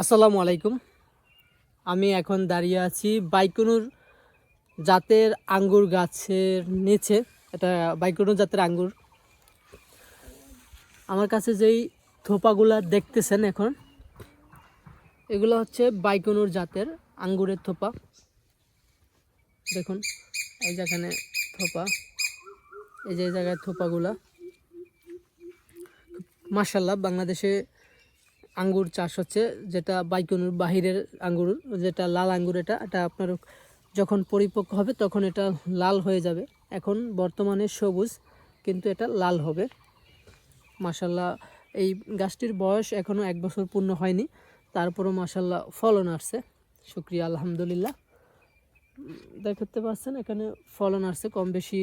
আসসালামু আলাইকুম। আমি এখন দাঁড়িয়ে আছি বাইকনুর জাতের আঙ্গুর গাছের নিচে। এটা বাইকনুর জাতের আঙ্গুর। আমার কাছে যেই থোপাগুলা দেখতেছেন এখন, এগুলো হচ্ছে বাইকনুর জাতের আঙ্গুরের থোপা। দেখুন, এই যেখানে থোপা, এই যে জায়গায় থোপাগুলা। মাশাআল্লাহ, বাংলাদেশে আঙ্গুর চাষ হচ্ছে, যেটা বাইকনুর বাহিরের আঙ্গুর, যেটা লাল আঙ্গুর, এটা আপনার যখন পরিপক্ক হবে তখন এটা লাল হয়ে যাবে। এখন বর্তমানে সবুজ, কিন্তু এটা লাল হবে। মাশাআল্লাহ, এই গাছটির বয়স এখনও 1 বছর পূর্ণ হয়নি, তারপরও মাশাআল্লাহ ফলন আসছে। শুকরিয়া, আলহামদুলিল্লাহ। দেখতে পাচ্ছেন এখানে ফলন আসছে কম বেশি,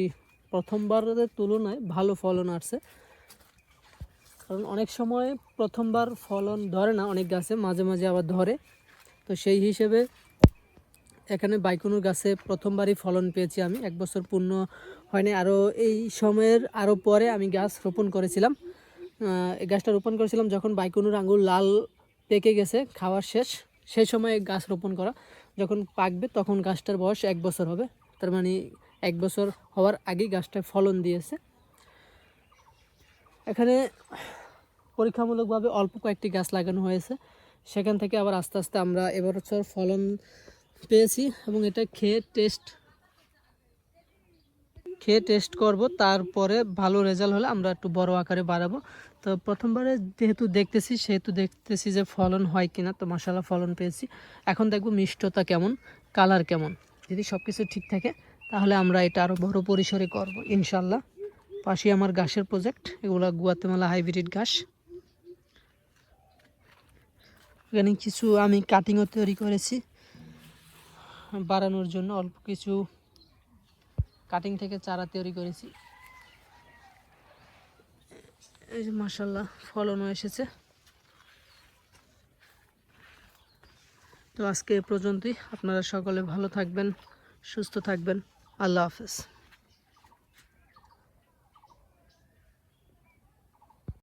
প্রথমবারের তুলনায় ভালো ফলন আসছে। কারণ অনেক সময় প্রথমবার ফলন ধরে না অনেক গাছে, মাঝে মাঝে আবার ধরে। তো সেই হিসেবে এখানে বাইকনুর গাছে প্রথমবারই ফলন পেয়েছি আমি। 1 বছর পূর্ণ হয়নি। আরও এই সময়ের আরও পরে আমি গাছ রোপণ করেছিলাম। এই গাছটা রোপণ করেছিলাম যখন বাইকনুর আঙ্গুর লাল পেকে গেছে, খাওয়ার শেষ, সেই সময় গাছ রোপণ করা। যখন পাকবে তখন গাছটার বয়স 1 বছর হবে। তার মানে 1 বছর হওয়ার আগেই গাছটায় ফলন দিয়েছে। এখানে পরীক্ষামূলকভাবে অল্প কয়েকটি গাছ লাগানো হয়েছে, সেখান থেকে আবার আস্তে আস্তে আমরা এবছর ফলন পেয়েছি এবং এটা খেয়ে টেস্ট করব। তারপরে ভালো রেজাল্ট হলে আমরা একটু বড় আকারে বাড়াবো। তো প্রথমবারে যেহেতু দেখতেছি যে ফলন হয় কিনা। তো মাশাআল্লাহ ফলন পেয়েছি। এখন দেখব মিষ্টতা কেমন, কালার কেমন। যদি সব কিছু ঠিক থাকে তাহলে আমরা এটা আরও বড় পরিসরে করব ইনশাল্লাহ। পাশে আমার ঘাসের প্রজেক্ট, এগুলো গুয়াতেমালা হাইব্রিড ঘাস। এখানে কিছু আমি কাটিংও তৈরি করেছি বাড়ানোর জন্য, অল্প কিছু কাটিং থেকে চারা তৈরি করেছি। এই যে মাশাআল্লাহ ফলনও এসেছে। তো আজকে এ পর্যন্তই। আপনারা সকলে ভালো থাকবেন, সুস্থ থাকবেন। আল্লাহ হাফেজ।